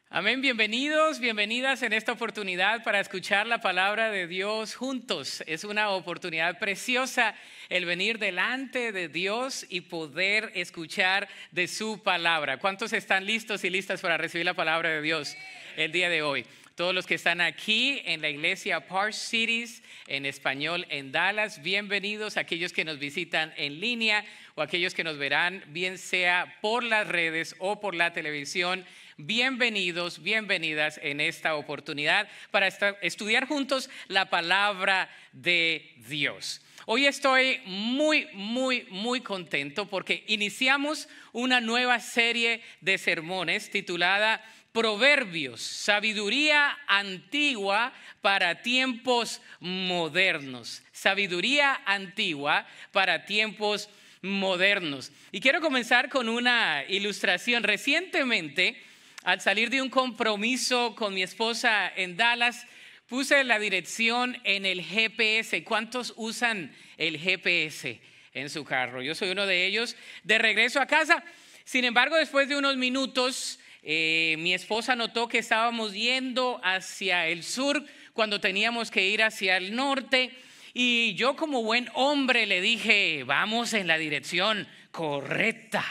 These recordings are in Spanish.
Amén, bienvenidos, bienvenidas en esta oportunidad para escuchar la palabra de Dios juntos. Es una oportunidad preciosa el venir delante de Dios y poder escuchar de su palabra. ¿Cuántos están listos y listas para recibir la palabra de Dios el día de hoy? Todos los que están aquí en la iglesia Park Cities, en español en Dallas, bienvenidos. Aquellos que nos visitan en línea o aquellos que nos verán, bien sea por las redes o por la televisión, bienvenidos, bienvenidas en esta oportunidad para estudiar juntos la palabra de Dios. Hoy estoy muy contento porque iniciamos una nueva serie de sermones titulada Proverbios, sabiduría antigua para tiempos modernos. Sabiduría antigua para tiempos modernos. Y quiero comenzar con una ilustración. Recientemente, al salir de un compromiso con mi esposa en Dallas, puse la dirección en el GPS. ¿Cuántos usan el GPS en su carro? Yo soy uno de ellos. De regreso a casa, sin embargo, después de unos minutos, mi esposa notó que estábamos yendo hacia el sur cuando teníamos que ir hacia el norte. Y yo, como buen hombre, le dije, vamos en la dirección correcta,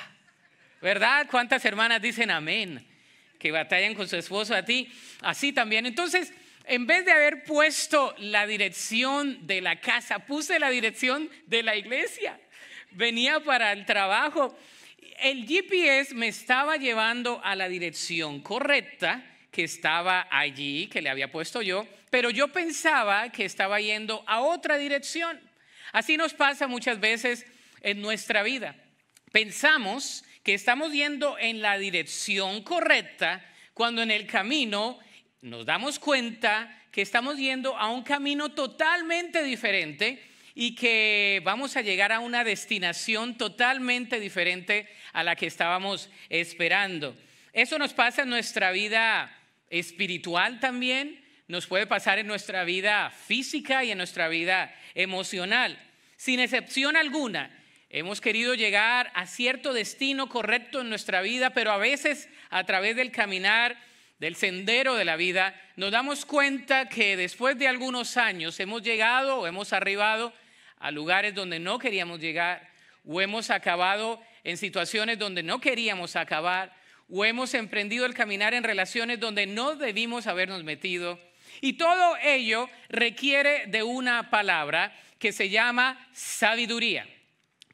¿verdad? ¿Cuántas hermanas dicen amén? Que batallan con su esposo así también. Entonces, en vez de haber puesto la dirección de la casa, puse la dirección de la iglesia. Venía para el trabajo. El GPS me estaba llevando a la dirección correcta que estaba allí, que le había puesto yo, pero yo pensaba que estaba yendo a otra dirección. Así nos pasa muchas veces en nuestra vida. Pensamos que estamos yendo en la dirección correcta cuando en el camino nos damos cuenta que estamos yendo a un camino totalmente diferente y que vamos a llegar a una destinación totalmente diferente a la que estábamos esperando. Eso nos pasa en nuestra vida espiritual también, nos puede pasar en nuestra vida física y en nuestra vida emocional. Sin excepción alguna, hemos querido llegar a cierto destino correcto en nuestra vida, pero a veces a través del caminar, del sendero de la vida, nos damos cuenta que después de algunos años hemos llegado o hemos arribado a lugares donde no queríamos llegar, o hemos acabado en situaciones donde no queríamos acabar, o hemos emprendido el caminar en relaciones donde no debimos habernos metido. Y todo ello requiere de una palabra que se llama sabiduría.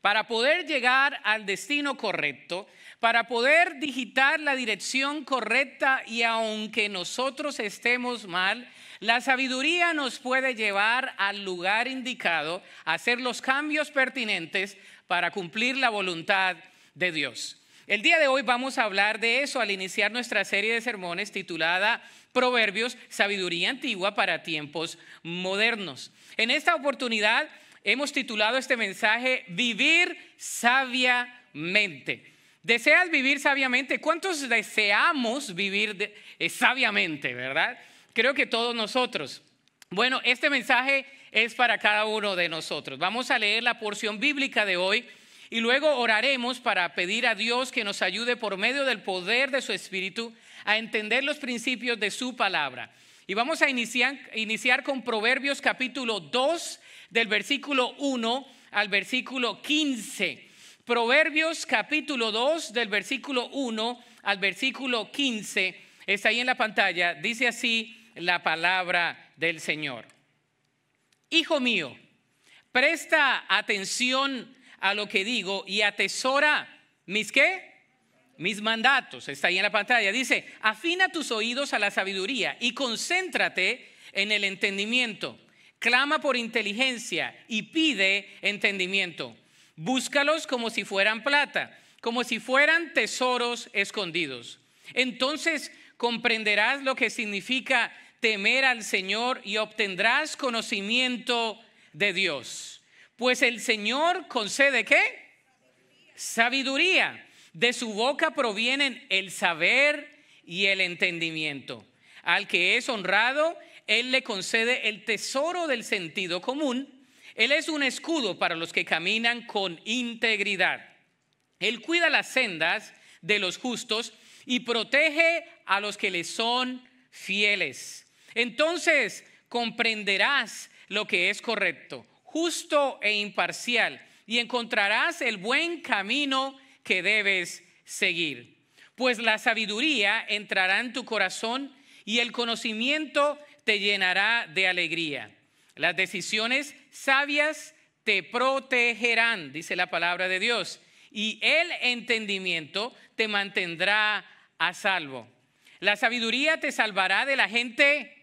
Para poder llegar al destino correcto, para poder digitar la dirección correcta y aunque nosotros estemos mal, la sabiduría nos puede llevar al lugar indicado, a hacer los cambios pertinentes para cumplir la voluntad de Dios. El día de hoy vamos a hablar de eso al iniciar nuestra serie de sermones titulada Proverbios, sabiduría antigua para tiempos modernos. En esta oportunidad hemos titulado este mensaje Vivir sabiamente. ¿Deseas vivir sabiamente? ¿Cuántos deseamos vivir sabiamente, verdad? Creo que todos nosotros. Bueno, este mensaje es para cada uno de nosotros. Vamos a leer la porción bíblica de hoy y luego oraremos para pedir a Dios que nos ayude por medio del poder de su Espíritu a entender los principios de su palabra. Y vamos a iniciar con Proverbios capítulo 2 del versículo 1 al versículo 15. Proverbios capítulo 2 del versículo 1 al versículo 15. Está ahí en la pantalla. Dice así la palabra del Señor. Hijo mío, presta atención a lo que digo y atesora mis ¿qué? Mis mandatos. Está ahí en la pantalla. Dice, afina tus oídos a la sabiduría y concéntrate en el entendimiento. Clama por inteligencia y pide entendimiento. Búscalos como si fueran plata, como si fueran tesoros escondidos. Entonces comprenderás lo que significa temer al Señor y obtendrás conocimiento de Dios. Pues el Señor concede ¿qué? Sabiduría. De su boca provienen el saber y el entendimiento. Al que es honrado, Él le concede el tesoro del sentido común. Él es un escudo para los que caminan con integridad. Él cuida las sendas de los justos y protege a los que le son fieles. Entonces comprenderás lo que es correcto, justo e imparcial, y encontrarás el buen camino que debes seguir. Pues la sabiduría entrará en tu corazón y el conocimiento te llenará de alegría. Las decisiones sabias te protegerán, dice la palabra de Dios, y el entendimiento te mantendrá a salvo. La sabiduría te salvará de la gente,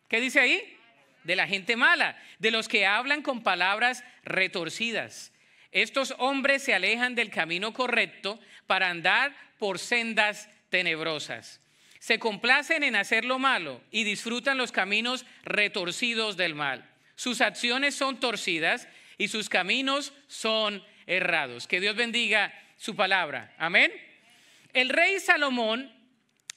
¿qué dice ahí? De la gente mala, de los que hablan con palabras retorcidas. Estos hombres se alejan del camino correcto para andar por sendas tenebrosas. Se complacen en hacer lo malo y disfrutan los caminos retorcidos del mal. Sus acciones son torcidas y sus caminos son errados. Que Dios bendiga su palabra. Amén. El rey Salomón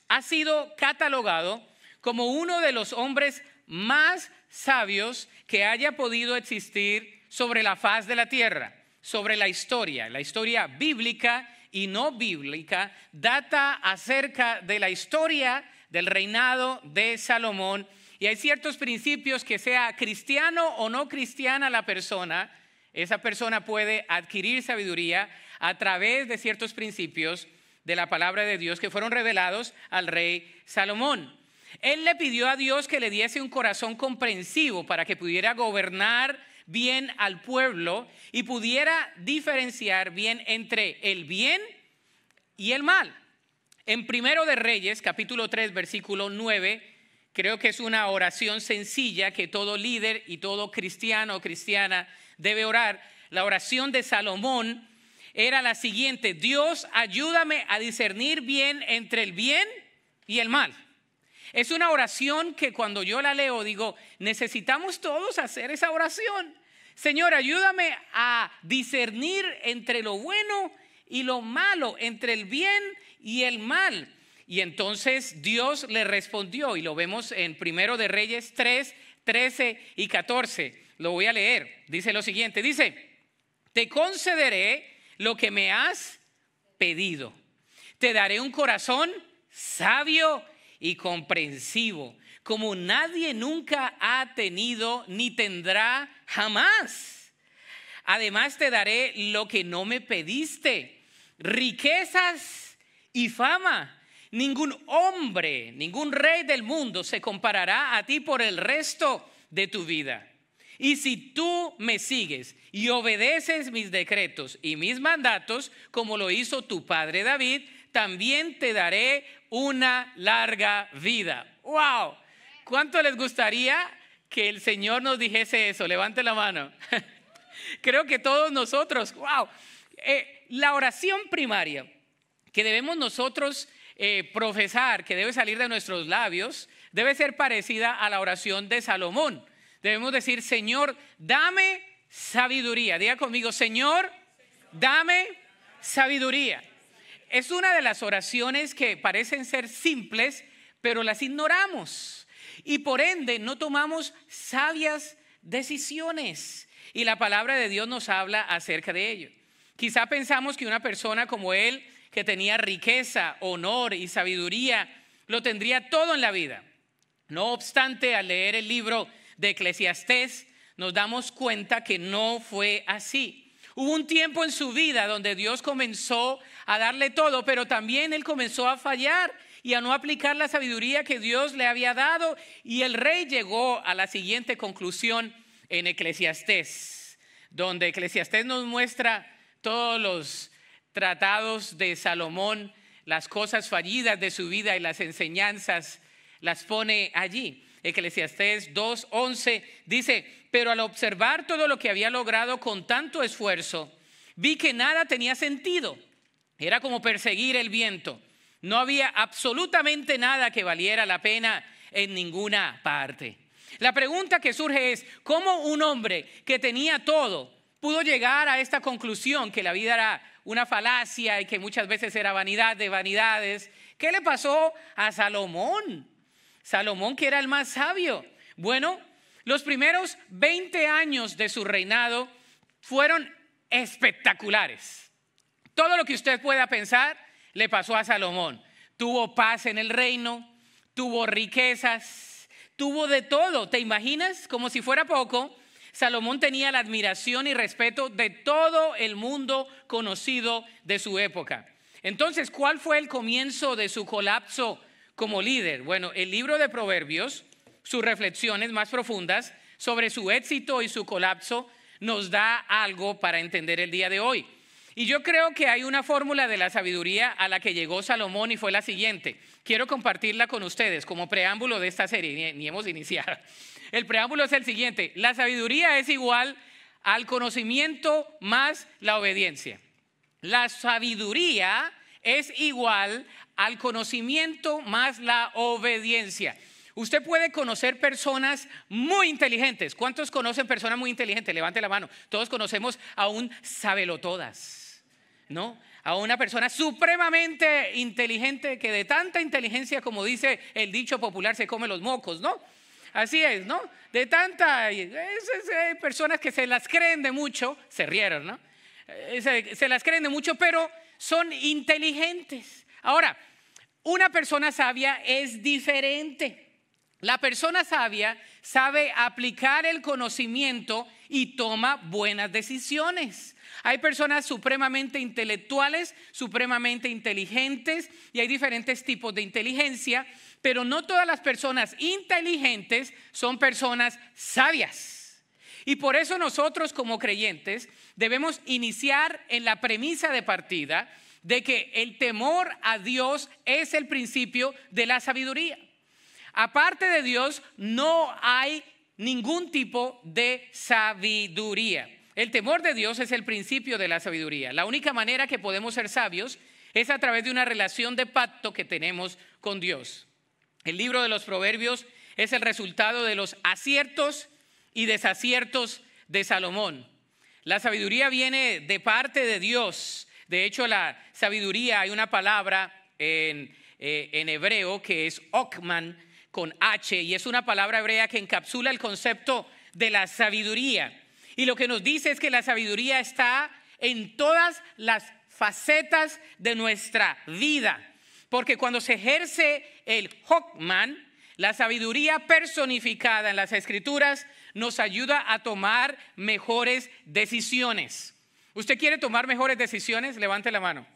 ha sido catalogado como uno de los hombres más sabios que haya podido existir sobre la faz de la tierra. Sobre la historia bíblica y no bíblica, data acerca de la historia del reinado de Salomón. Y hay ciertos principios que, sea cristiano o no cristiana la persona, esa persona puede adquirir sabiduría a través de ciertos principios de la palabra de Dios que fueron revelados al rey Salomón. Él le pidió a Dios que le diese un corazón comprensivo para que pudiera gobernar bien al pueblo y pudiera diferenciar bien entre el bien y el mal. En Primero de Reyes, capítulo 3, versículo 9, creo que es una oración sencilla que todo líder y todo cristiano o cristiana debe orar. La oración de Salomón era la siguiente: Dios, ayúdame a discernir bien entre el bien y el mal. Es una oración que cuando yo la leo digo, necesitamos todos hacer esa oración. Señor, ayúdame a discernir entre lo bueno y lo malo, entre el bien y el mal. Y entonces Dios le respondió, y lo vemos en Primero de Reyes 3, 13 y 14. Lo voy a leer. Dice lo siguiente, dice: te concederé lo que me has pedido. Te daré un corazón sabio y comprensivo, como nadie nunca ha tenido ni tendrá jamás. Además te daré lo que no me pediste, riquezas y fama. Ningún hombre, ningún rey del mundo se comparará a ti por el resto de tu vida. Y si tú me sigues y obedeces mis decretos y mis mandatos, como lo hizo tu padre David, también te daré una larga vida. ¡Wow! ¿Cuánto les gustaría que el Señor nos dijese eso? Levante la mano. Creo que todos nosotros, ¡wow! La oración primaria que debemos nosotros profesar, que debe salir de nuestros labios, debe ser parecida a la oración de Salomón. Debemos decir: Señor, dame sabiduría. Diga conmigo: Señor, dame sabiduría. Es una de las oraciones que parecen ser simples, pero las ignoramos. Y por ende no tomamos sabias decisiones. Y la palabra de Dios nos habla acerca de ello. Quizá pensamos que una persona como él, que tenía riqueza, honor y sabiduría, lo tendría todo en la vida. No obstante, al leer el libro de Eclesiastés, nos damos cuenta que no fue así. Hubo un tiempo en su vida donde Dios comenzó a darle todo, pero también él comenzó a fallar y a no aplicar la sabiduría que Dios le había dado. Y el rey llegó a la siguiente conclusión en Eclesiastés, donde Eclesiastés nos muestra todos los tratados de Salomón, las cosas fallidas de su vida y las enseñanzas las pone allí. Eclesiastés 2:11 dice: pero al observar todo lo que había logrado con tanto esfuerzo, vi que nada tenía sentido. Era como perseguir el viento. No había absolutamente nada que valiera la pena en ninguna parte. La pregunta que surge es: ¿cómo un hombre que tenía todo pudo llegar a esta conclusión, que la vida era una falacia y que muchas veces era vanidad de vanidades? ¿Qué le pasó a Salomón? Salomón, que era el más sabio. Bueno, los primeros 20 años de su reinado fueron espectaculares. Todo lo que usted pueda pensar le pasó a Salomón. tuvo paz en el reino, tuvo riquezas, tuvo de todo. ¿Te imaginas? Como si fuera poco, Salomón tenía la admiración y respeto de todo el mundo conocido de su época. Entonces, ¿cuál fue el comienzo de su colapso como líder? Bueno, el libro de Proverbios, sus reflexiones más profundas sobre su éxito y su colapso, nos da algo para entender el día de hoy. Y yo creo que hay una fórmula de la sabiduría a la que llegó Salomón y fue la siguiente. Quiero compartirla con ustedes como preámbulo de esta serie, ni hemos iniciado. El preámbulo es el siguiente: la sabiduría es igual al conocimiento más la obediencia. La sabiduría es igual al conocimiento más la obediencia. Usted puede conocer personas muy inteligentes. ¿Cuántos conocen personas muy inteligentes? Levante la mano. Todos conocemos a un sabelotodas, ¿no? A una persona supremamente inteligente que de tanta inteligencia, como dice el dicho popular, se come los mocos, ¿no? Así es, ¿no? De tanta, personas que se las creen de mucho, se rieron, ¿no? Se las creen de mucho, pero son inteligentes. Ahora, una persona sabia es diferente. La persona sabia sabe aplicar el conocimiento y toma buenas decisiones. Hay personas supremamente intelectuales, supremamente inteligentes, y hay diferentes tipos de inteligencia, pero no todas las personas inteligentes son personas sabias. Y por eso nosotros como creyentes debemos iniciar en la premisa de partida de que el temor a Dios es el principio de la sabiduría. Aparte de Dios no hay ningún tipo de sabiduría. El temor de Dios es el principio de la sabiduría. La única manera que podemos ser sabios es a través de una relación de pacto que tenemos con Dios. El libro de los Proverbios es el resultado de los aciertos y desaciertos de Salomón. La sabiduría viene de parte de Dios. De hecho, la sabiduría, hay una palabra en hebreo que es okman con H, y es una palabra hebrea que encapsula el concepto de la sabiduría. Y lo que nos dice es que la sabiduría está en todas las facetas de nuestra vida. Porque cuando se ejerce el okman, la sabiduría personificada en las Escrituras, nos ayuda a tomar mejores decisiones. ¿Usted quiere tomar mejores decisiones? Levante la mano.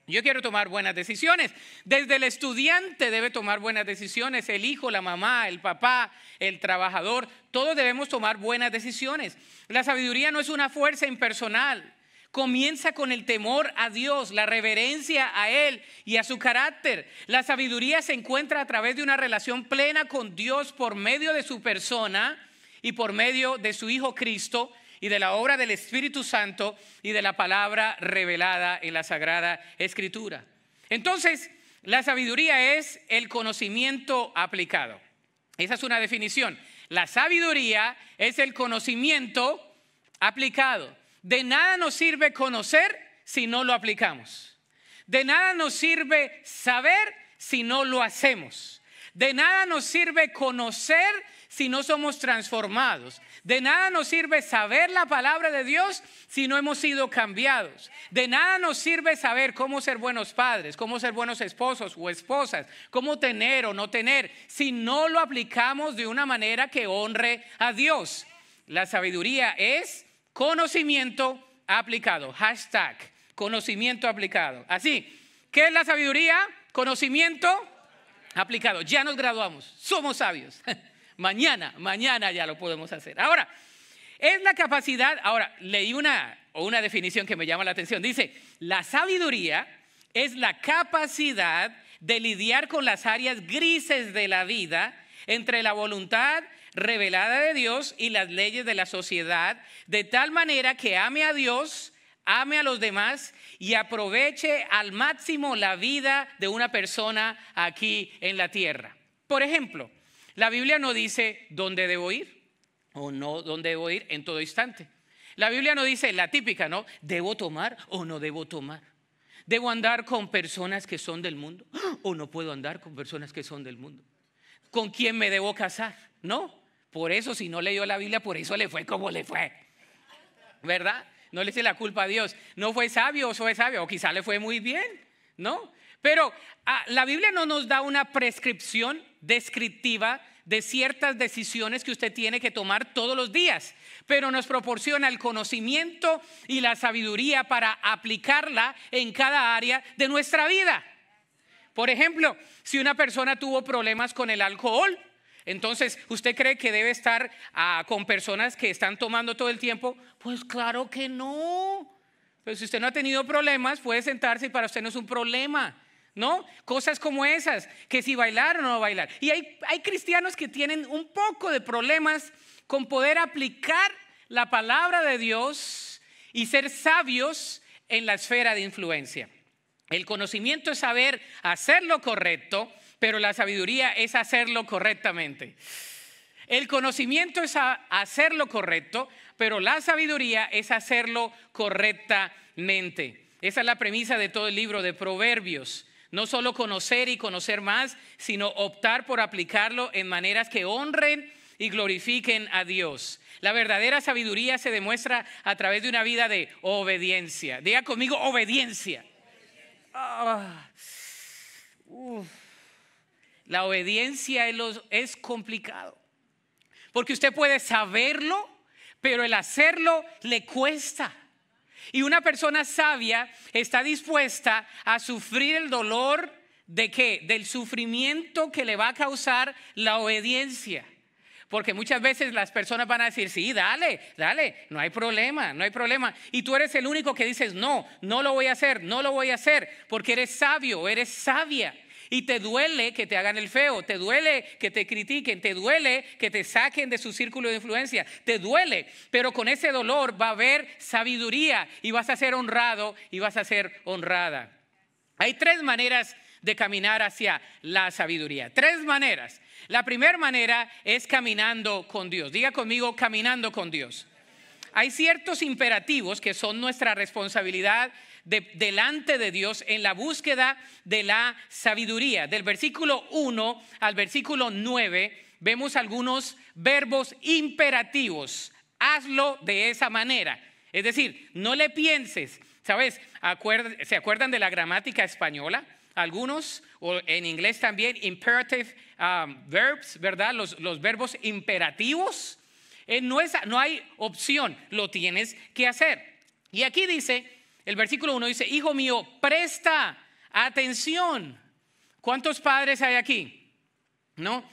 Yo quiero tomar buenas decisiones. Desde el estudiante debe tomar buenas decisiones. El hijo, la mamá, el papá, el trabajador, todos debemos tomar buenas decisiones. La sabiduría no es una fuerza impersonal. Comienza con el temor a Dios, la reverencia a Él y a su carácter. La sabiduría se encuentra a través de una relación plena con Dios por medio de su persona y por medio de su Hijo Cristo, y de la obra del Espíritu Santo y de la palabra revelada en la Sagrada Escritura. Entonces, la sabiduría es el conocimiento aplicado. Esa es una definición. La sabiduría es el conocimiento aplicado. De nada nos sirve conocer si no lo aplicamos. De nada nos sirve saber si no lo hacemos. De nada nos sirve conocer si no somos transformados. De nada nos sirve saber la palabra de Dios si no hemos sido cambiados. De nada nos sirve saber cómo ser buenos padres, cómo ser buenos esposos o esposas, cómo tener o no tener, si no lo aplicamos de una manera que honre a Dios. La sabiduría es conocimiento aplicado. Hashtag conocimiento aplicado. Así, ¿qué es la sabiduría? Conocimiento aplicado. Ya nos graduamos, somos sabios. Mañana ya lo podemos hacer. Ahora, es la capacidad, leí una definición que me llama la atención. Dice, la sabiduría es la capacidad de lidiar con las áreas grises de la vida entre la voluntad revelada de Dios y las leyes de la sociedad, de tal manera que ame a Dios, ame a los demás y aproveche al máximo la vida de una persona aquí en la tierra. Por ejemplo, la Biblia no dice dónde debo ir o no dónde debo ir en todo instante. La Biblia no dice la típica, ¿no? ¿Debo tomar o no debo tomar? ¿Debo andar con personas que son del mundo o no puedo andar con personas que son del mundo? ¿Con quién me debo casar? No, por eso si no leyó la Biblia, por eso le fue como le fue, ¿verdad? No le eche la culpa a Dios. No fue sabio o fue sabio, o quizá le fue muy bien, ¿no? Pero la Biblia no nos da una prescripción descriptiva de ciertas decisiones que usted tiene que tomar todos los días, pero nos proporciona el conocimiento y la sabiduría para aplicarla en cada área de nuestra vida. Por ejemplo, si una persona tuvo problemas con el alcohol, entonces, ¿usted cree que debe estar con personas que están tomando todo el tiempo? Pues claro que no. Pero si usted no ha tenido problemas, puede sentarse y para usted no es un problema, ¿no? Cosas como esas, que si bailar o no bailar. Y hay cristianos que tienen un poco de problemas con poder aplicar la palabra de Dios y ser sabios en la esfera de influencia. El conocimiento es saber hacer lo correcto, pero la sabiduría es hacerlo correctamente. El conocimiento es hacer lo correcto, pero la sabiduría es hacerlo correctamente. Esa es la premisa de todo el libro de Proverbios. No solo conocer y conocer más, sino optar por aplicarlo en maneras que honren y glorifiquen a Dios. La verdadera sabiduría se demuestra a través de una vida de obediencia. Diga conmigo, obediencia. La obediencia es complicado, porque usted puede saberlo, pero el hacerlo le cuesta. Y una persona sabia está dispuesta a sufrir el dolor ¿de qué? Del sufrimiento que le va a causar la obediencia. Porque muchas veces las personas van a decir, sí, dale, no hay problema, no hay problema. Y tú eres el único que dices, no lo voy a hacer, no lo voy a hacer, porque eres sabio, eres sabia. Y te duele que te hagan el feo, te duele que te critiquen, te duele que te saquen de su círculo de influencia, te duele, pero con ese dolor va a haber sabiduría y vas a ser honrado y vas a ser honrada. Hay 3 maneras de caminar hacia la sabiduría, 3 maneras. La primera manera es caminando con Dios. Diga conmigo, caminando con Dios. Hay ciertos imperativos que son nuestra responsabilidad delante de Dios en la búsqueda de la sabiduría. Del versículo 1 al versículo 9 vemos algunos verbos imperativos. Hazlo de esa manera. Es decir, no le pienses. ¿Sabes? ¿Se acuerdan de la gramática española? Algunos, o en inglés también, imperative verbs, ¿verdad? Los verbos imperativos. No hay opción, lo tienes que hacer. Y aquí dice, el versículo 1 dice, hijo mío, presta atención. ¿Cuántos padres hay aquí? ¿No?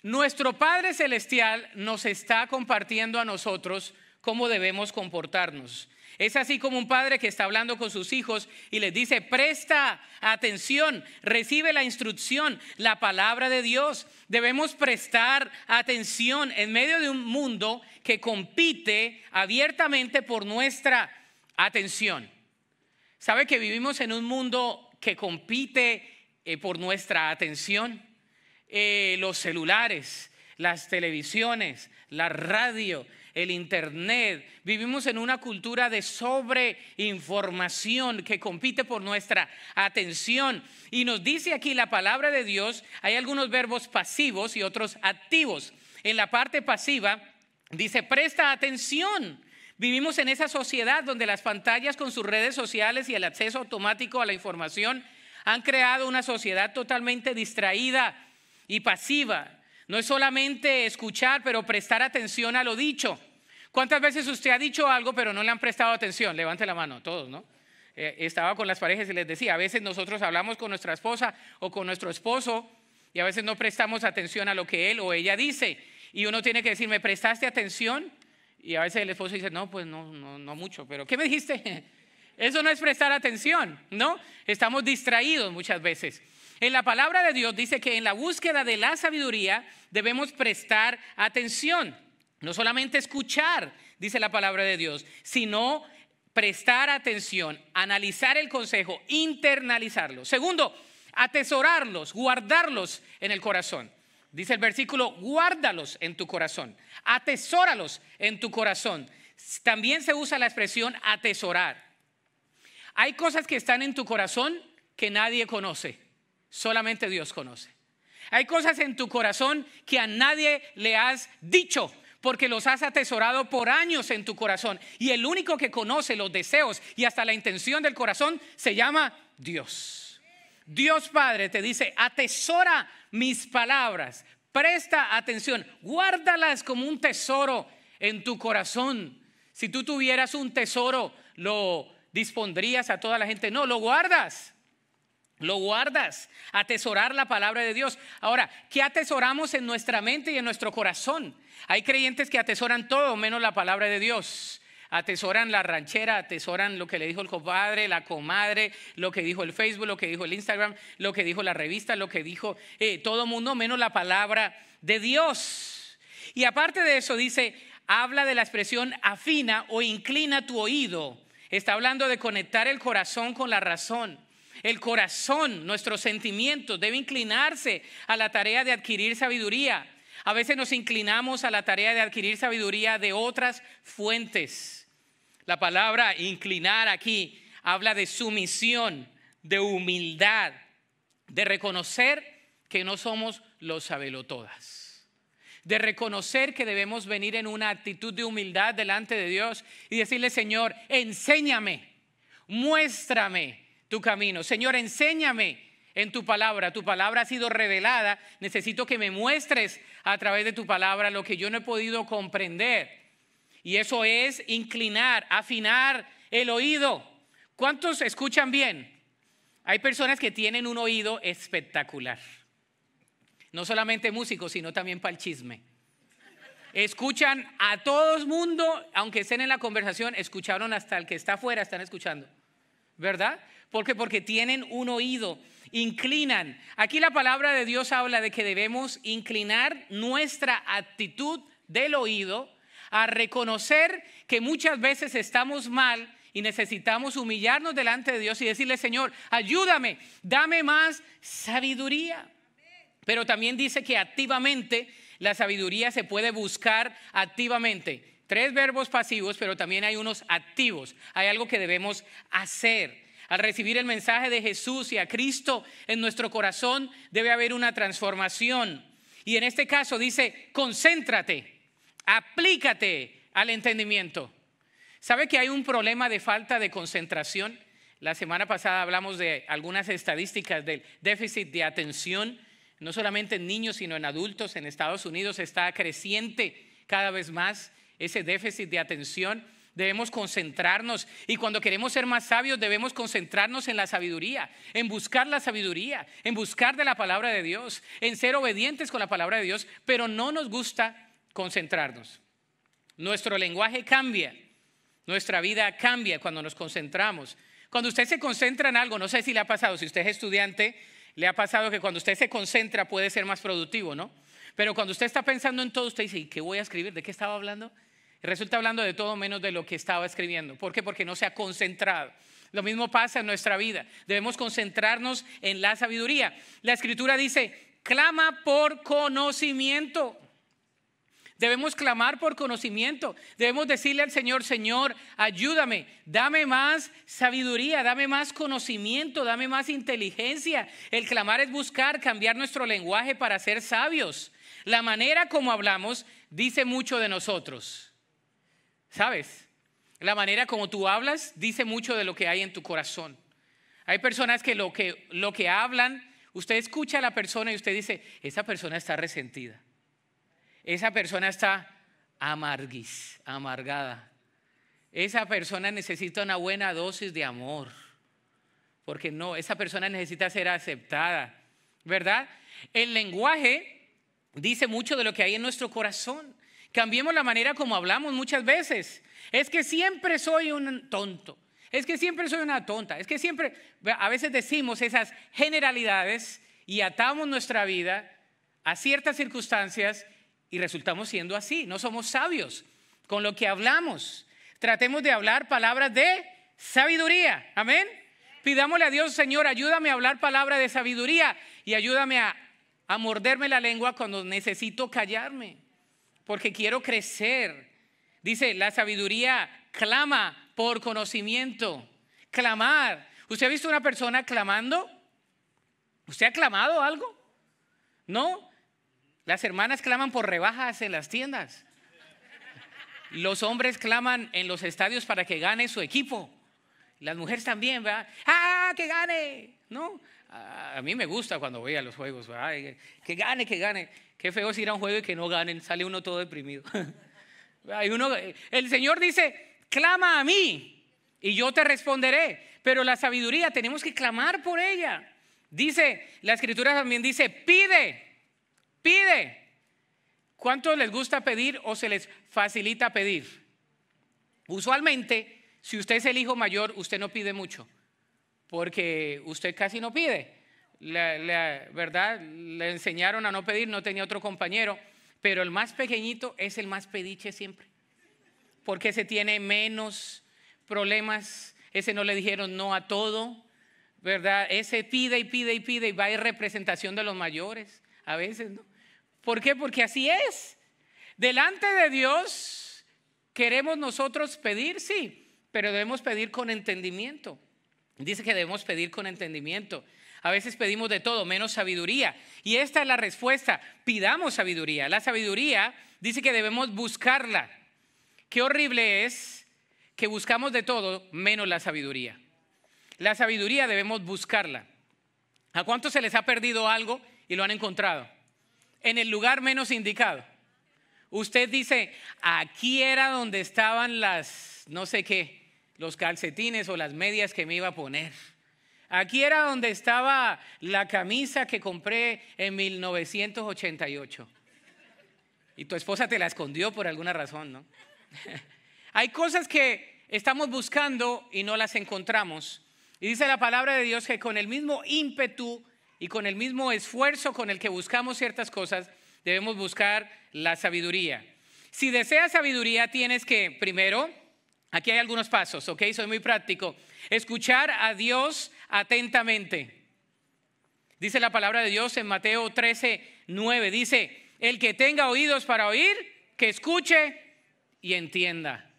Nuestro Padre Celestial nos está compartiendo a nosotros cómo debemos comportarnos. Es así como un padre que está hablando con sus hijos y les dice, presta atención, recibe la instrucción, la palabra de Dios. Debemos prestar atención en medio de un mundo que compite abiertamente por nuestra atención. ¿Sabe que vivimos en un mundo que compite por nuestra atención? Los celulares, las televisiones, la radio, el internet. Vivimos en una cultura de sobreinformación que compite por nuestra atención. Y nos dice aquí la palabra de Dios, hay algunos verbos pasivos y otros activos. En la parte pasiva dice, presta atención. Vivimos en esa sociedad donde las pantallas con sus redes sociales y el acceso automático a la información han creado una sociedad totalmente distraída y pasiva. No es solamente escuchar, pero prestar atención a lo dicho. ¿Cuántas veces usted ha dicho algo, pero no le han prestado atención? Levante la mano, todos, ¿no? Estaba con las parejas y les decía, a veces nosotros hablamos con nuestra esposa o con nuestro esposo y a veces no prestamos atención a lo que él o ella dice. Y uno tiene que decir, ¿me prestaste atención? Y a veces el esposo dice, no, pues no mucho, pero ¿qué me dijiste? Eso no es prestar atención, ¿no? Estamos distraídos muchas veces. En la palabra de Dios dice que en la búsqueda de la sabiduría debemos prestar atención. No solamente escuchar, dice la palabra de Dios, sino prestar atención, analizar el consejo, internalizarlo. Segundo, atesorarlos, guardarlos en el corazón. Dice el versículo, guárdalos en tu corazón, atesóralos en tu corazón. También se usa la expresión atesorar. Hay cosas que están en tu corazón que nadie conoce. Solamente Dios conoce. Hay cosas en tu corazón que a nadie le has dicho porque los has atesorado por años en tu corazón. Y el único que conoce los deseos y hasta la intención del corazón se llama Dios. Dios Padre te dice, atesora mis palabras, presta atención, guárdalas como un tesoro en tu corazón. Si tú tuvieras un tesoro, ¿lo dispondrías a toda la gente? No, lo guardas. Lo guardas, atesorar la palabra de Dios. Ahora, ¿qué atesoramos en nuestra mente y en nuestro corazón? Hay creyentes que atesoran todo menos la palabra de Dios. Atesoran la ranchera, atesoran lo que le dijo el compadre, la comadre, lo que dijo el Facebook, lo que dijo el Instagram, lo que dijo la revista, lo que dijo todo mundo menos la palabra de Dios. Y aparte de eso dice, habla de la expresión afina o inclina tu oído. Está hablando de conectar el corazón con la razón. El corazón, nuestros sentimientos, debe inclinarse a la tarea de adquirir sabiduría. A veces nos inclinamos a la tarea de adquirir sabiduría de otras fuentes. La palabra inclinar aquí habla de sumisión, de humildad, de reconocer que no somos los sabelotodas, de reconocer que debemos venir en una actitud de humildad delante de Dios y decirle, Señor, enséñame, muéstrame tu camino. Señor, enséñame en tu palabra. Tu palabra ha sido revelada. Necesito que me muestres a través de tu palabra lo que yo no he podido comprender. Y eso es inclinar, afinar el oído. ¿Cuántos escuchan bien? Hay personas que tienen un oído espectacular. No solamente músicos, sino también para el chisme. Escuchan a todo el mundo, aunque estén en la conversación, escucharon hasta el que está afuera, están escuchando. ¿Verdad? ¿Por qué? Porque tienen un oído, inclinan. Aquí la palabra de Dios habla de que debemos inclinar nuestra actitud del oído a reconocer que muchas veces estamos mal y necesitamos humillarnos delante de Dios y decirle, Señor, ayúdame, dame más sabiduría. Pero también dice que activamente la sabiduría se puede buscar activamente. 3 verbos pasivos, pero también hay unos activos. Hay algo que debemos hacer. Al recibir el mensaje de Jesús y a Cristo en nuestro corazón, debe haber una transformación. Y en este caso dice, concéntrate, aplícate al entendimiento. ¿Sabe que hay un problema de falta de concentración? La semana pasada hablamos de algunas estadísticas del déficit de atención, no solamente en niños, sino en adultos. En Estados Unidos está creciente cada vez más ese déficit de atención. Debemos concentrarnos y cuando queremos ser más sabios debemos concentrarnos en la sabiduría, en buscar la sabiduría, en buscar de la palabra de Dios, en ser obedientes con la palabra de Dios, pero no nos gusta concentrarnos. Nuestro lenguaje cambia, nuestra vida cambia cuando nos concentramos. Cuando usted se concentra en algo, no sé si le ha pasado, si usted es estudiante, le ha pasado que cuando usted se concentra puede ser más productivo, ¿no? Pero cuando usted está pensando en todo, usted dice, ¿y qué voy a escribir? ¿De qué estaba hablando? Y resulta hablando de todo menos de lo que estaba escribiendo. ¿Por qué? Porque no se ha concentrado. Lo mismo pasa en nuestra vida. Debemos concentrarnos en la sabiduría. La Escritura dice, clama por conocimiento. Debemos clamar por conocimiento. Debemos decirle al Señor, Señor, ayúdame, dame más sabiduría, dame más conocimiento, dame más inteligencia. El clamar es buscar cambiar nuestro lenguaje para ser sabios. La manera como hablamos dice mucho de nosotros. ¿Sabes? La manera como tú hablas dice mucho de lo que hay en tu corazón. Hay personas que lo que hablan, usted escucha a la persona y usted dice, esa persona está resentida. Esa persona está amargada. Esa persona necesita una buena dosis de amor. Porque no, esa persona necesita ser aceptada. ¿Verdad? El lenguaje dice mucho de lo que hay en nuestro corazón. Cambiemos la manera como hablamos muchas veces. Es que siempre soy un tonto. Es que siempre soy una tonta. Es que siempre, a veces decimos esas generalidades y atamos nuestra vida a ciertas circunstancias y resultamos siendo así. No somos sabios con lo que hablamos. Tratemos de hablar palabras de sabiduría. Amén. Pidámosle a Dios, Señor, ayúdame a hablar palabras de sabiduría y ayúdame a morderme la lengua cuando necesito callarme, porque quiero crecer. Dice, la sabiduría clama por conocimiento. Clamar. ¿Usted ha visto una persona clamando? ¿Usted ha clamado algo? ¿No? Las hermanas claman por rebajas en las tiendas. Los hombres claman en los estadios para que gane su equipo. Las mujeres también, ¿verdad? ¡Ah, que gane! ¿No? A mí me gusta cuando voy a los juegos. Ay, que gane, que gane. Qué feo es ir a un juego y que no ganen. Sale uno todo deprimido. El Señor dice, clama a mí y yo te responderé. Pero la sabiduría tenemos que clamar por ella. Dice, la Escritura también dice, pide, pide. ¿Cuánto les gusta pedir o se les facilita pedir? Usualmente, si usted es el hijo mayor, usted no pide mucho, porque usted casi no pide. ¿Verdad? Le enseñaron a no pedir, no tenía otro compañero, pero el más pequeñito es el más pediche siempre, porque ese tiene menos problemas, ese no le dijeron no a todo, ¿verdad? Ese pide y pide y pide y va en representación de los mayores, a veces, ¿no? ¿Por qué? Porque así es. Delante de Dios queremos nosotros pedir, sí, pero debemos pedir con entendimiento. Dice que debemos pedir con entendimiento. A veces pedimos de todo, menos sabiduría. Y esta es la respuesta, pidamos sabiduría. La sabiduría dice que debemos buscarla. Qué horrible es que buscamos de todo, menos la sabiduría. La sabiduría debemos buscarla. ¿A cuántos se les ha perdido algo y lo han encontrado? En el lugar menos indicado. Usted dice, aquí era donde estaban las, no sé qué, los calcetines o las medias que me iba a poner. Aquí era donde estaba la camisa que compré en 1988. Y tu esposa te la escondió por alguna razón, ¿no? Hay cosas que estamos buscando y no las encontramos. Y dice la palabra de Dios que con el mismo ímpetu y con el mismo esfuerzo con el que buscamos ciertas cosas, debemos buscar la sabiduría. Si deseas sabiduría, tienes que, primero, aquí hay algunos pasos, ¿ok? Soy muy práctico. Escuchar a Dios atentamente. Dice la palabra de Dios en Mateo 13:9. Dice, el que tenga oídos para oír, que escuche y entienda.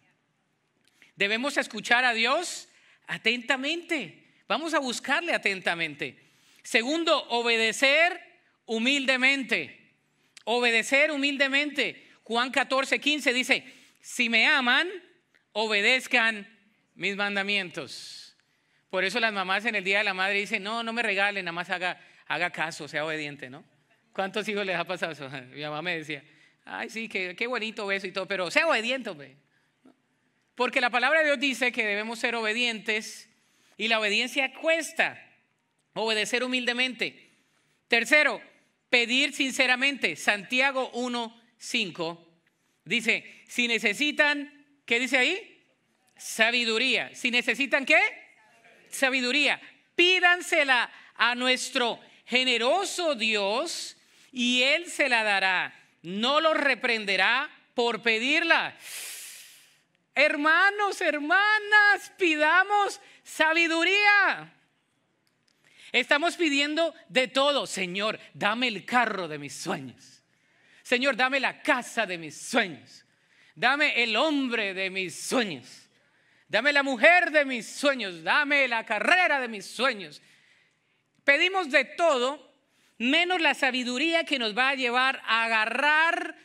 Debemos escuchar a Dios atentamente. Vamos a buscarle atentamente. Segundo, obedecer humildemente. Obedecer humildemente. Juan 14:15 dice, si me aman, obedezcan mis mandamientos. Por eso las mamás en el Día de la Madre dicen, no me regalen, nada más haga caso, sea obediente, ¿no? ¿Cuántos hijos les ha pasado eso? Mi mamá me decía, ay sí, qué bonito eso y todo, pero sea obediente, hombre. Porque la palabra de Dios dice que debemos ser obedientes y la obediencia cuesta. Obedecer humildemente. Tercero, pedir sinceramente. Santiago 1:5 dice, si necesitan, ¿qué dice ahí? Sabiduría. Si necesitan, ¿qué? Sabiduría. Pídansela a nuestro generoso Dios y Él se la dará. No los reprenderá por pedirla. Hermanos, hermanas, pidamos sabiduría. Estamos pidiendo de todo. Señor, dame el carro de mis sueños. Señor, dame la casa de mis sueños. Dame el hombre de mis sueños. Dame la mujer de mis sueños. Dame la carrera de mis sueños. Pedimos de todo, menos la sabiduría que nos va a llevar a agarrar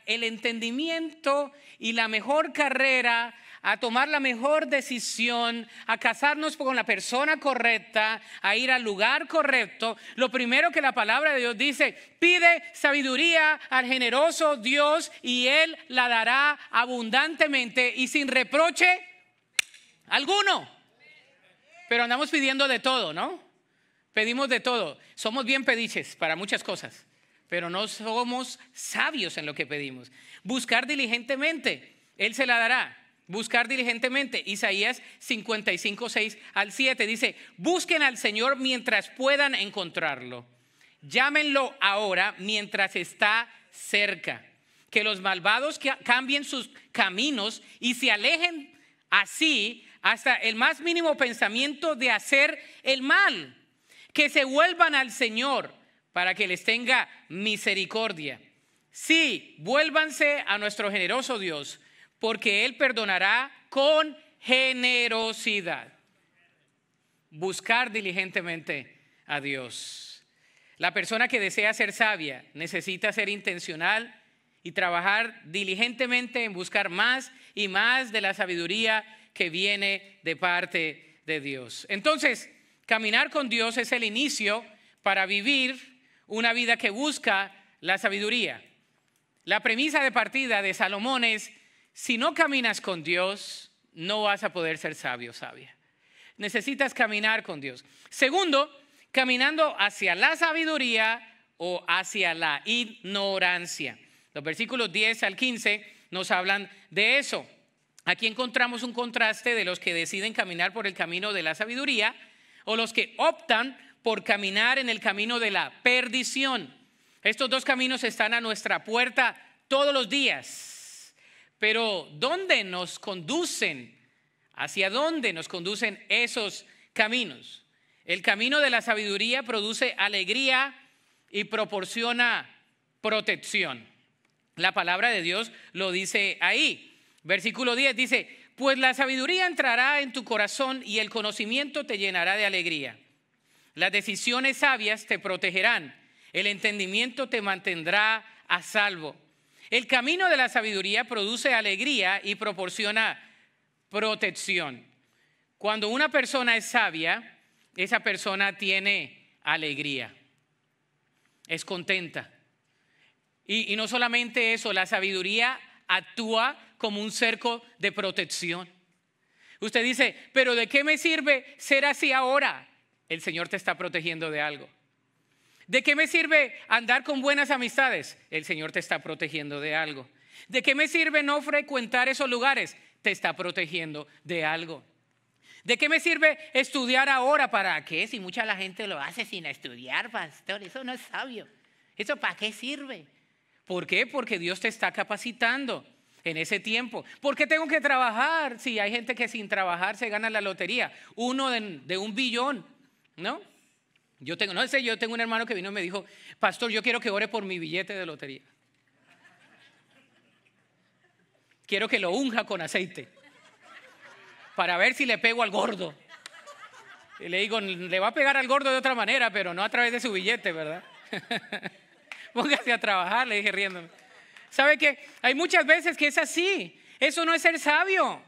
el entendimiento y la mejor carrera, a tomar la mejor decisión, a casarnos con la persona correcta, a ir al lugar correcto. Lo primero que la palabra de Dios dice, pide sabiduría al generoso Dios y Él la dará abundantemente y sin reproche alguno. Pero andamos pidiendo de todo, ¿no? Pedimos de todo. Somos bien pediches para muchas cosas, pero no somos sabios en lo que pedimos. Buscar diligentemente, Él se la dará. Buscar diligentemente. Isaías 55:6-7 dice, busquen al Señor mientras puedan encontrarlo. Llámenlo ahora mientras está cerca. Que los malvados cambien sus caminos y se alejen así hasta el más mínimo pensamiento de hacer el mal. Que se vuelvan al Señor para que les tenga misericordia. Sí, vuélvanse a nuestro generoso Dios, porque Él perdonará con generosidad. Buscar diligentemente a Dios. La persona que desea ser sabia necesita ser intencional y trabajar diligentemente en buscar más y más de la sabiduría que viene de parte de Dios. Entonces, Caminar con Dios es el inicio para vivir una vida que busca la sabiduría. La premisa de partida de Salomón es: si no caminas con Dios, no vas a poder ser sabio o sabia. Necesitas caminar con Dios. Segundo, caminando hacia la sabiduría o hacia la ignorancia. Los versículos 10 al 15 nos hablan de eso. Aquí encontramos un contraste de los que deciden caminar por el camino de la sabiduría o los que optan por caminar en el camino de la perdición. Estos dos caminos están a nuestra puerta todos los días. Pero ¿dónde nos conducen? ¿Hacia dónde nos conducen esos caminos? El camino de la sabiduría produce alegría y proporciona protección. La palabra de Dios lo dice ahí. Versículo 10 dice: pues la sabiduría entrará en tu corazón y el conocimiento te llenará de alegría. Las decisiones sabias te protegerán. El entendimiento te mantendrá a salvo. El camino de la sabiduría produce alegría y proporciona protección. Cuando una persona es sabia, esa persona tiene alegría, es contenta. Y no solamente eso, la sabiduría actúa como un cerco de protección. Usted dice: pero ¿de qué me sirve ser así ahora? El Señor te está protegiendo de algo. ¿De qué me sirve andar con buenas amistades? El Señor te está protegiendo de algo. ¿De qué me sirve no frecuentar esos lugares? Te está protegiendo de algo. ¿De qué me sirve estudiar ahora? ¿Para qué? Si mucha la gente lo hace sin estudiar, pastor. Eso no es sabio. ¿Eso para qué sirve? ¿Por qué? Porque Dios te está capacitando en ese tiempo. ¿Por qué tengo que trabajar? Si hay gente que sin trabajar se gana la lotería. Uno de 1 billón, ¿no? Yo tengo un hermano que vino y me dijo: pastor, yo quiero que ore por mi billete de lotería. Quiero que lo unja con aceite para ver si le pego al gordo. Y le digo: le va a pegar al gordo de otra manera, pero no a través de su billete, ¿verdad? Póngase a trabajar, le dije riéndome. ¿Sabe qué? Hay muchas veces que es así. Eso no es ser sabio.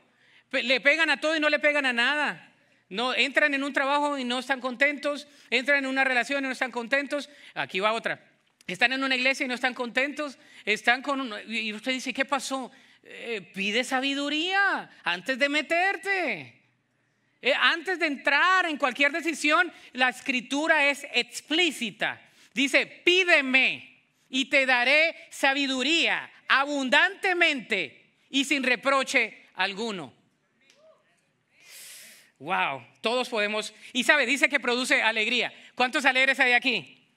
Le pegan a todo y no le pegan a nada. No, entran en un trabajo y no están contentos. Entran en una relación y no están contentos. Aquí va otra. Están en una iglesia y no están contentos. Y usted dice: ¿qué pasó? Pide sabiduría antes de meterte. Antes de entrar en cualquier decisión, la escritura es explícita. Dice: pídeme y te daré sabiduría abundantemente y sin reproche alguno. Wow, todos podemos. Y sabe, dice que produce alegría. ¿Cuántos alegres hay aquí?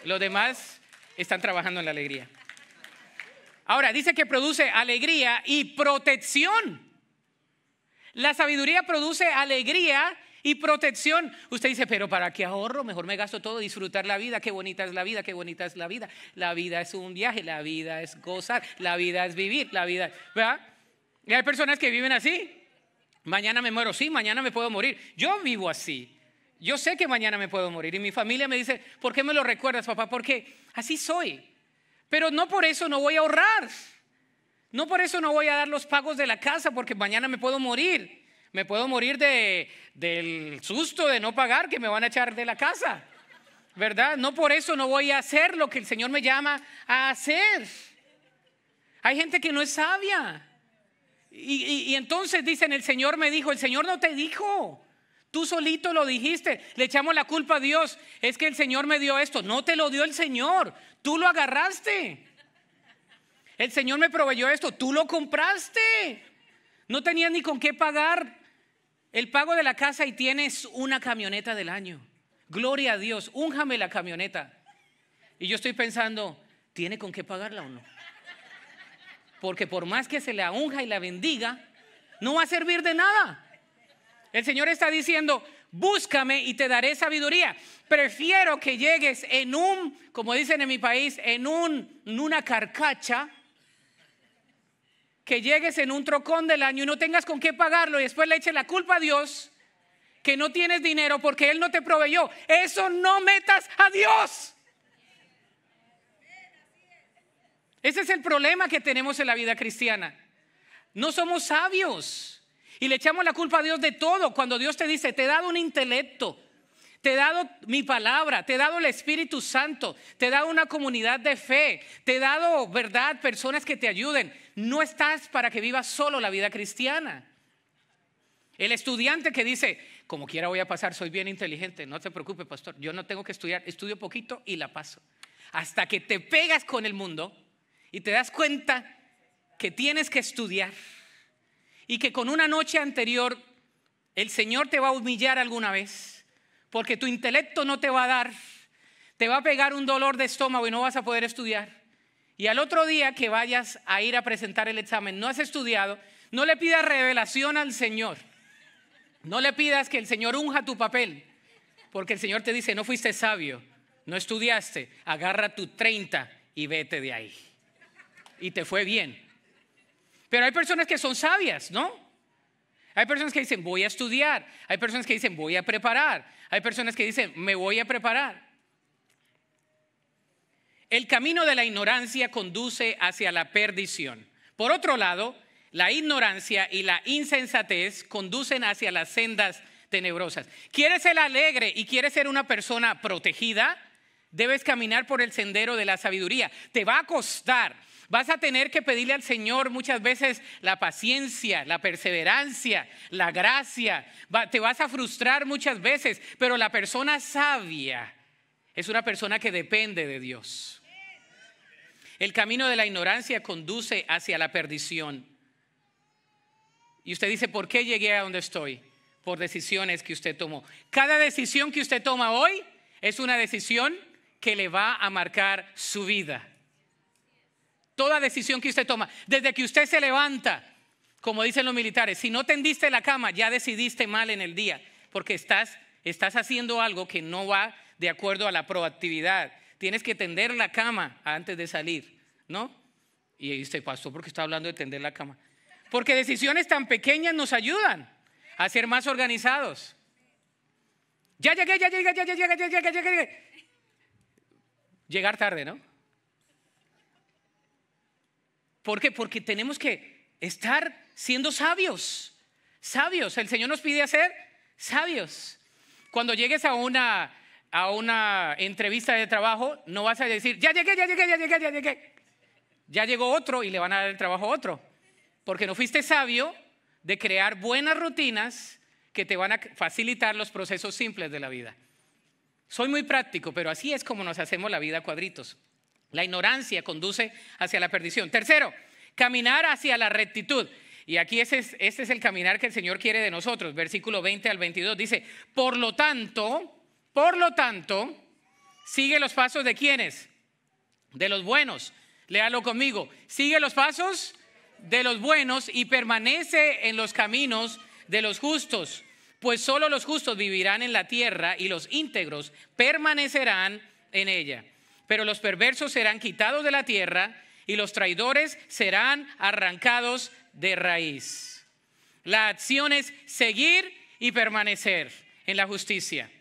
Los demás están trabajando en la alegría. Ahora, dice que produce alegría y protección. La sabiduría produce alegría y protección. Usted dice: pero ¿para qué ahorro? Mejor me gasto todo, disfrutar la vida. Qué bonita es la vida, qué bonita es la vida. La vida es un viaje, la vida es gozar, la vida es vivir, la vida, ¿verdad? Y hay personas que viven así. Mañana me muero, sí, mañana me puedo morir. Yo vivo así. Yo sé que mañana me puedo morir. Y mi familia me dice: ¿por qué me lo recuerdas, papá? Porque así soy. Pero no por eso no voy a ahorrar. No por eso no voy a dar los pagos de la casa, porque mañana me puedo morir. Me puedo morir del susto de no pagar, que me van a echar de la casa, ¿verdad? No por eso no voy a hacer lo que el Señor me llama a hacer. Hay gente que no es sabia. Y entonces dicen: el Señor me dijo. El Señor no te dijo. Tú solito lo dijiste. Le echamos la culpa a Dios. Es que el Señor me dio esto. No te lo dio el Señor. Tú lo agarraste. El Señor me proveyó esto. Tú lo compraste. No tenías ni con qué pagar el pago de la casa y tienes una camioneta del año. Gloria a Dios. Únjame la camioneta. Y yo estoy pensando: ¿tiene con qué pagarla o no? Porque por más que se la unja y la bendiga, no va a servir de nada. El Señor está diciendo: búscame y te daré sabiduría. Prefiero que llegues como dicen en mi país, en una carcacha, que llegues en un trocón del año y no tengas con qué pagarlo y después le eches la culpa a Dios que no tienes dinero porque Él no te proveyó. Eso no metas a Dios. Ese es el problema que tenemos en la vida cristiana. No somos sabios. Y le echamos la culpa a Dios de todo, cuando Dios te dice, te he dado un intelecto, te he dado mi palabra, te he dado el Espíritu Santo, te he dado una comunidad de fe, te he dado, verdad, personas que te ayuden. No estás para que vivas solo la vida cristiana. El estudiante que dice, como quiera voy a pasar, soy bien inteligente, no te preocupes, pastor, yo no tengo que estudiar, estudio poquito y la paso. Hasta que te pegas con el mundo y te das cuenta que tienes que estudiar y que con una noche anterior el Señor te va a humillar alguna vez, porque tu intelecto no te va a dar, te va a pegar un dolor de estómago y no vas a poder estudiar. Y al otro día que vayas a ir a presentar el examen, no has estudiado, no le pidas revelación al Señor. No le pidas que el Señor unja tu papel, porque el Señor te dice, no fuiste sabio, no estudiaste, agarra tu 30 y vete de ahí. Y te fue bien. Pero hay personas que son sabias, ¿no? Hay personas que dicen, voy a estudiar. Hay personas que dicen, voy a preparar. Hay personas que dicen, me voy a preparar. El camino de la ignorancia conduce hacia la perdición. Por otro lado, la ignorancia y la insensatez conducen hacia las sendas tenebrosas. ¿Quieres ser alegre y quieres ser una persona protegida? Debes caminar por el sendero de la sabiduría. Te va a costar. Vas a tener que pedirle al Señor muchas veces la paciencia, la perseverancia, la gracia. Te vas a frustrar muchas veces, pero la persona sabia es una persona que depende de Dios. El camino de la ignorancia conduce hacia la perdición. Y usted dice, ¿por qué llegué a donde estoy? Por decisiones que usted tomó. Cada decisión que usted toma hoy es una decisión que le va a marcar su vida. Toda decisión que usted toma, desde que usted se levanta, como dicen los militares, si no tendiste la cama, ya decidiste mal en el día, porque estás haciendo algo que no va de acuerdo a la proactividad. Tienes que tender la cama antes de salir, ¿no? Y ahí usted, pastor, ¿por qué está hablando de tender la cama? Porque decisiones tan pequeñas nos ayudan a ser más organizados. Ya llegué. Llegar tarde, ¿no? ¿Por qué? Porque tenemos que estar siendo sabios. Sabios. El Señor nos pide ser sabios. Cuando llegues a una entrevista de trabajo, no vas a decir, ya llegué. Ya llegó otro y le van a dar el trabajo a otro. Porque no fuiste sabio de crear buenas rutinas que te van a facilitar los procesos simples de la vida. Soy muy práctico, pero así es como nos hacemos la vida a cuadritos. La ignorancia conduce hacia la perdición. Tercero, caminar hacia la rectitud. Y aquí este es el caminar que el Señor quiere de nosotros. Versículo 20 al 22 dice, por lo tanto, sigue los pasos de ¿quiénes? De los buenos. Léalo conmigo. Sigue los pasos de los buenos y permanece en los caminos de los justos. Pues solo los justos vivirán en la tierra y los íntegros permanecerán en ella. Pero los perversos serán quitados de la tierra y los traidores serán arrancados de raíz. La acción es seguir y permanecer en la justicia.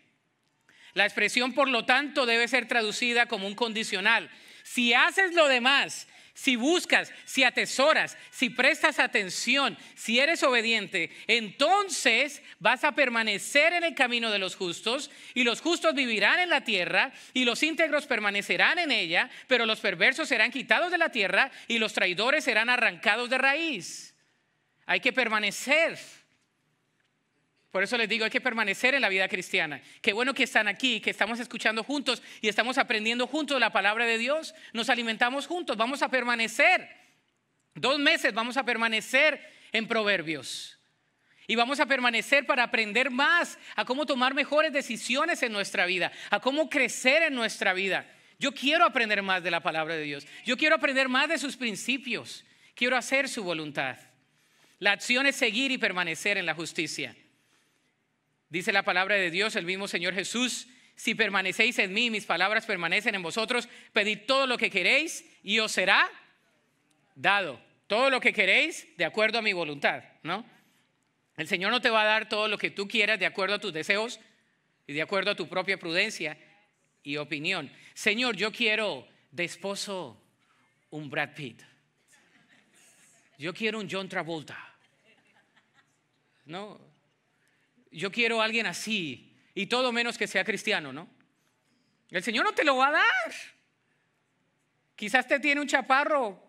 La expresión, por lo tanto, debe ser traducida como un condicional. Si haces lo demás, si buscas, si atesoras, si prestas atención, si eres obediente, entonces vas a permanecer en el camino de los justos y los justos vivirán en la tierra y los íntegros permanecerán en ella, pero los perversos serán quitados de la tierra y los traidores serán arrancados de raíz. Hay que permanecer. Por eso les digo, hay que permanecer en la vida cristiana. Qué bueno que están aquí, que estamos escuchando juntos y estamos aprendiendo juntos la palabra de Dios. Nos alimentamos juntos, vamos a permanecer. 2 meses vamos a permanecer en Proverbios. Y vamos a permanecer para aprender más a cómo tomar mejores decisiones en nuestra vida, a cómo crecer en nuestra vida. Yo quiero aprender más de la palabra de Dios. Yo quiero aprender más de sus principios. Quiero hacer su voluntad. La acción es seguir y permanecer en la justicia. Dice la palabra de Dios, el mismo Señor Jesús, si permanecéis en mí, mis palabras permanecen en vosotros, pedid todo lo que queréis y os será dado. Todo lo que queréis de acuerdo a mi voluntad, ¿no? El Señor no te va a dar todo lo que tú quieras de acuerdo a tus deseos y de acuerdo a tu propia prudencia y opinión. Señor, yo quiero de esposo un Brad Pitt. Yo quiero un John Travolta. ¿no? Yo quiero a alguien así, y todo menos que sea cristiano, ¿no? El Señor no te lo va a dar. Quizás te tiene un chaparro,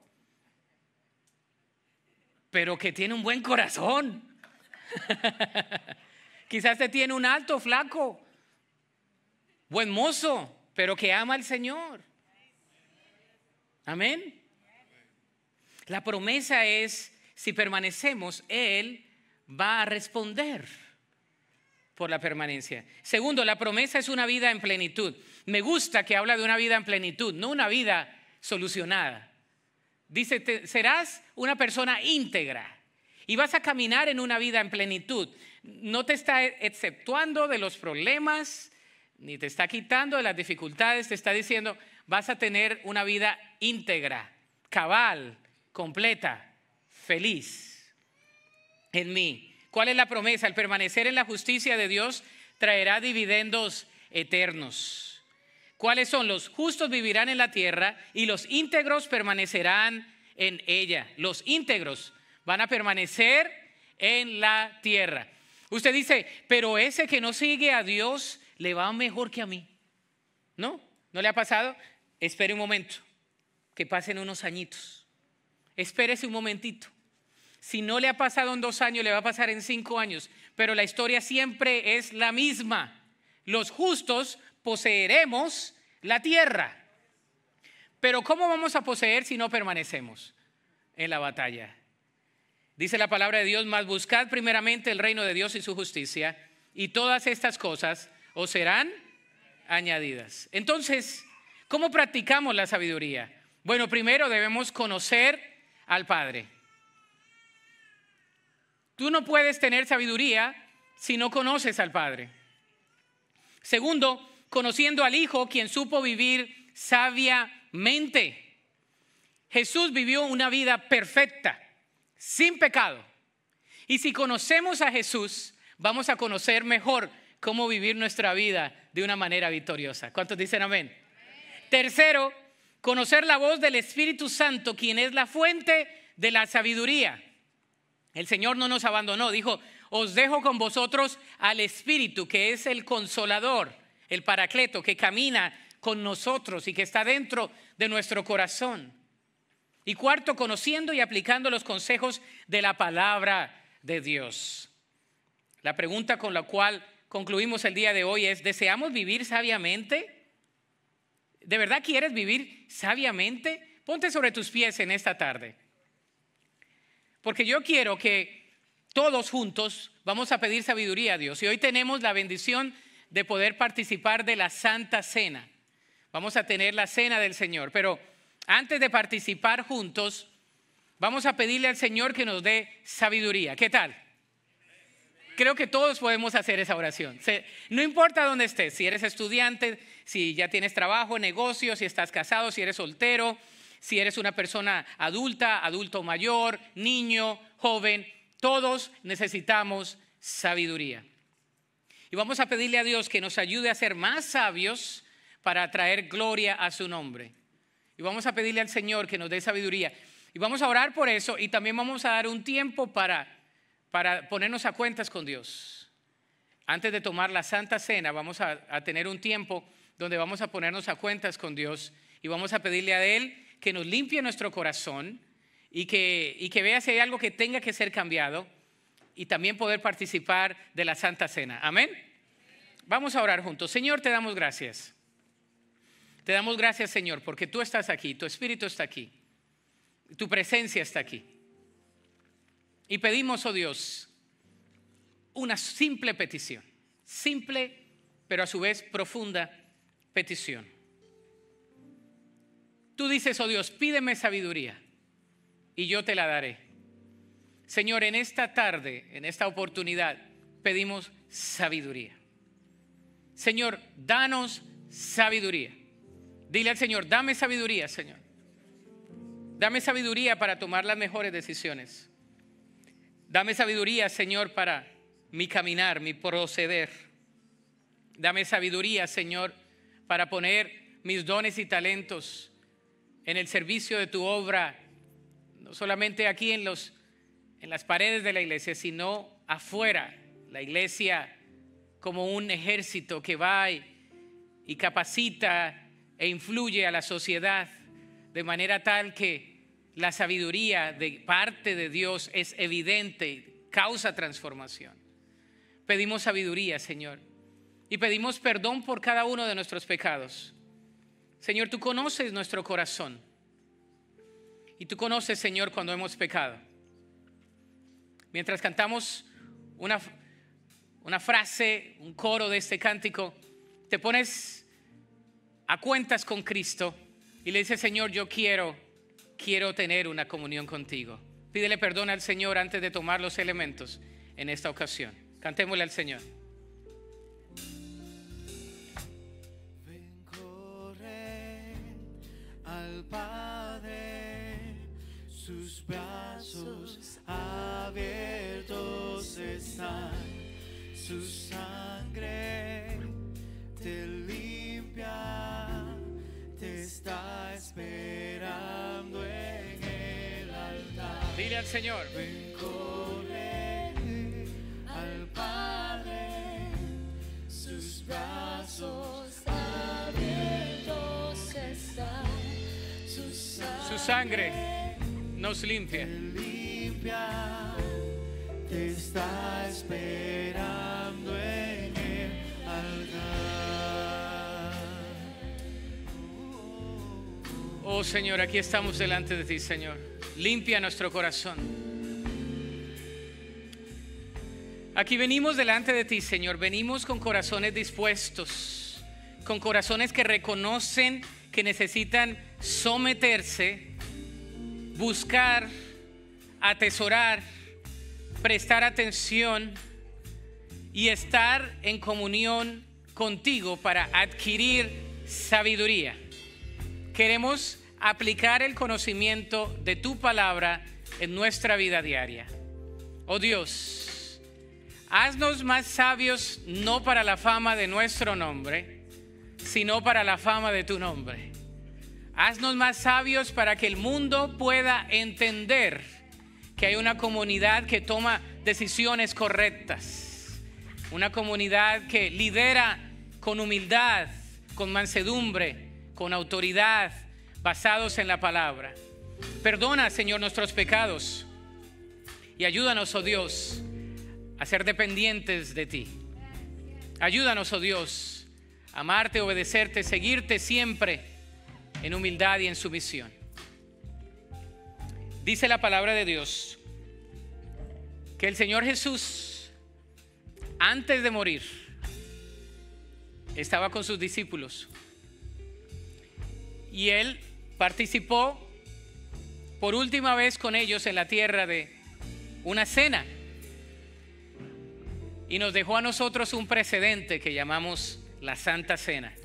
pero que tiene un buen corazón. Quizás te tiene un alto, flaco, buen mozo, pero que ama al Señor. Amén. La promesa es, si permanecemos, Él va a responder por la permanencia. Segundo, la promesa es una vida en plenitud. Me gusta que habla de una vida en plenitud, no una vida solucionada. Dice, serás una persona íntegra y vas a caminar en una vida en plenitud. No te está exceptuando de los problemas, ni te está quitando de las dificultades. Te está diciendo, vas a tener una vida íntegra, cabal, completa, feliz en mí. ¿Cuál es la promesa? El permanecer en la justicia de Dios traerá dividendos eternos. ¿Cuáles son? Los justos vivirán en la tierra y los íntegros permanecerán en ella. Los íntegros van a permanecer en la tierra. Usted dice, pero ese que no sigue a Dios le va mejor que a mí. ¿No? ¿No le ha pasado? Espere un momento, que pasen unos añitos. Espérese un momentito. Si no le ha pasado en 2 años, le va a pasar en 5 años. Pero la historia siempre es la misma. Los justos poseeremos la tierra. Pero ¿cómo vamos a poseer si no permanecemos en la batalla? Dice la palabra de Dios, mas buscad primeramente el reino de Dios y su justicia, y todas estas cosas os serán añadidas. Entonces, ¿cómo practicamos la sabiduría? Bueno, primero debemos conocer al Padre. Tú no puedes tener sabiduría si no conoces al Padre. Segundo, conociendo al Hijo, quien supo vivir sabiamente. Jesús vivió una vida perfecta, sin pecado. Y si conocemos a Jesús, vamos a conocer mejor cómo vivir nuestra vida de una manera victoriosa. ¿Cuántos dicen amén? Tercero, conocer la voz del Espíritu Santo, quien es la fuente de la sabiduría. El Señor no nos abandonó, dijo, os dejo con vosotros al Espíritu, que es el consolador, el paracleto, que camina con nosotros y que está dentro de nuestro corazón. Y cuarto, conociendo y aplicando los consejos de la palabra de Dios. La pregunta con la cual concluimos el día de hoy es, ¿deseamos vivir sabiamente? ¿De verdad quieres vivir sabiamente? Ponte sobre tus pies en esta tarde. Porque yo quiero que todos juntos vamos a pedir sabiduría a Dios. Y hoy tenemos la bendición de poder participar de la Santa Cena. Vamos a tener la Cena del Señor. Pero antes de participar juntos, vamos a pedirle al Señor que nos dé sabiduría. ¿Qué tal? Creo que todos podemos hacer esa oración. No importa dónde estés, si eres estudiante, si ya tienes trabajo, negocio, si estás casado, si eres soltero, si eres una persona adulta, adulto mayor, niño, joven, todos necesitamos sabiduría. Y vamos a pedirle a Dios que nos ayude a ser más sabios para traer gloria a su nombre. Y vamos a pedirle al Señor que nos dé sabiduría. Y vamos a orar por eso y también vamos a dar un tiempo para ponernos a cuentas con Dios. Antes de tomar la Santa Cena vamos a tener un tiempo donde vamos a ponernos a cuentas con Dios y vamos a pedirle a Él que nos limpie nuestro corazón y que vea si hay algo que tenga que ser cambiado y también poder participar de la Santa Cena. Amén. Vamos a orar juntos. Señor, te damos gracias. Te damos gracias, Señor, porque tú estás aquí, tu Espíritu está aquí, tu presencia está aquí. Y pedimos, oh Dios, una simple petición, simple pero a su vez profunda petición. Tú dices, oh Dios, pídeme sabiduría y yo te la daré. Señor, en esta tarde, en esta oportunidad, pedimos sabiduría. Señor, danos sabiduría. Dile al Señor, dame sabiduría, Señor. Dame sabiduría para tomar las mejores decisiones. Dame sabiduría, Señor, para mi caminar, mi proceder. Dame sabiduría, Señor, para poner mis dones y talentos en el servicio de tu obra, no solamente aquí en las paredes de la iglesia, sino afuera, la iglesia como un ejército que va y capacita e influye a la sociedad de manera tal que la sabiduría de parte de Dios es evidente, causa transformación. Pedimos sabiduría, Señor, y pedimos perdón por cada uno de nuestros pecados. Señor, tú conoces nuestro corazón y tú conoces, Señor, cuando hemos pecado. Mientras cantamos una frase, un coro de este cántico, te pones a cuentas con Cristo y le dices: Señor, yo quiero tener una comunión contigo. Pídele perdón al Señor antes de tomar los elementos en esta ocasión. Cantémosle al Señor. Ven, corre al Padre, sus brazos abiertos están, su sangre te limpia, te está esperando en el altar. Dile al Señor: Ven, corre al Padre, sus brazos abiertos están, su sangre nos limpia. limpia, te está esperando en el altar. Oh Señor, aquí estamos delante de ti, Señor. Limpia nuestro corazón. Aquí venimos delante de ti, Señor. Venimos con corazones dispuestos, con corazones que reconocen que necesitan someterse, buscar, atesorar, prestar atención y estar en comunión contigo para adquirir sabiduría. Queremos aplicar el conocimiento de tu palabra en nuestra vida diaria. Oh Dios, haznos más sabios, no para la fama de nuestro nombre, sino para la fama de tu nombre. Haznos más sabios para que el mundo pueda entender que hay una comunidad que toma decisiones correctas, una comunidad que lidera con humildad, con mansedumbre, con autoridad, basados en la palabra. Perdona, Señor, nuestros pecados y ayúdanos, oh Dios, a ser dependientes de ti. Ayúdanos, oh Dios, a amarte, obedecerte, seguirte siempre en humildad y en sumisión. Dice la palabra de Dios que el Señor Jesús, antes de morir, estaba con sus discípulos y Él participó por última vez con ellos en la tierra de una cena y nos dejó a nosotros un precedente que llamamos la Santa Cena.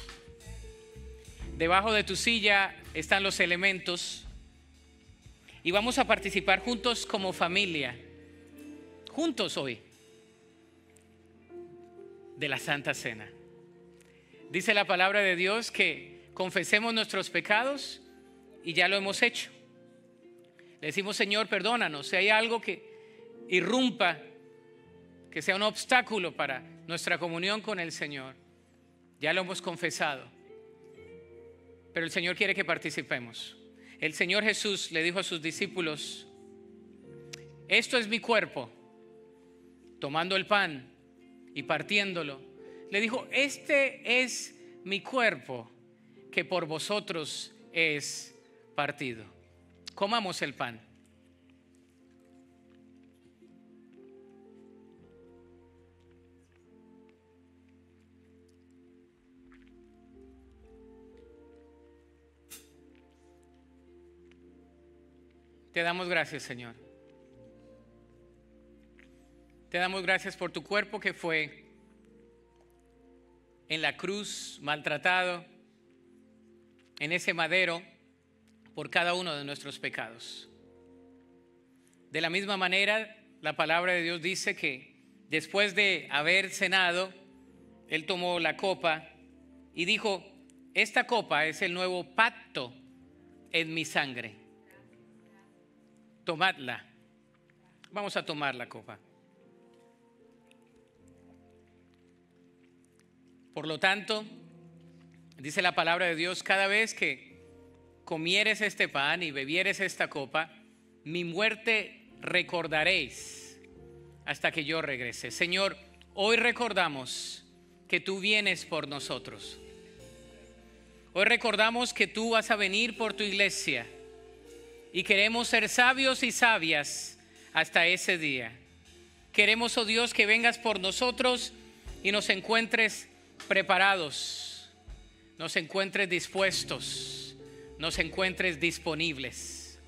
Debajo de tu silla están los elementos y vamos a participar juntos como familia, juntos hoy, de la Santa Cena. Dice la palabra de Dios que confesemos nuestros pecados y ya lo hemos hecho. Le decimos: Señor, perdónanos. Si hay algo que irrumpa, que sea un obstáculo para nuestra comunión con el Señor, ya lo hemos confesado. Pero el Señor quiere que participemos. El Señor Jesús le dijo a sus discípulos: esto es mi cuerpo. Tomando el pan y partiéndolo, le dijo: este es mi cuerpo que por vosotros es partido. Comamos el pan. Te damos gracias, Señor. Te damos gracias por tu cuerpo que fue en la cruz maltratado, en ese madero, por cada uno de nuestros pecados. De la misma manera, la palabra de Dios dice que después de haber cenado, Él tomó la copa y dijo: esta copa es el nuevo pacto en mi sangre. Tomadla. Vamos a tomar la copa. Por lo tanto, dice la palabra de Dios, cada vez que comieres este pan y bebieres esta copa, mi muerte recordaréis hasta que yo regrese. Señor, hoy recordamos que tú vienes por nosotros. Hoy recordamos que tú vas a venir por tu iglesia y queremos ser sabios y sabias hasta ese día. Queremos, oh Dios, que vengas por nosotros y nos encuentres preparados, nos encuentres dispuestos, nos encuentres disponibles.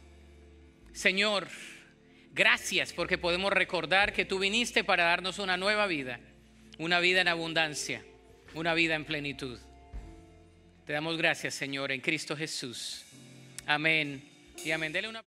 Señor, gracias porque podemos recordar que tú viniste para darnos una nueva vida, una vida en abundancia, una vida en plenitud. Te damos gracias, Señor, en Cristo Jesús. Amén y amén. Dele una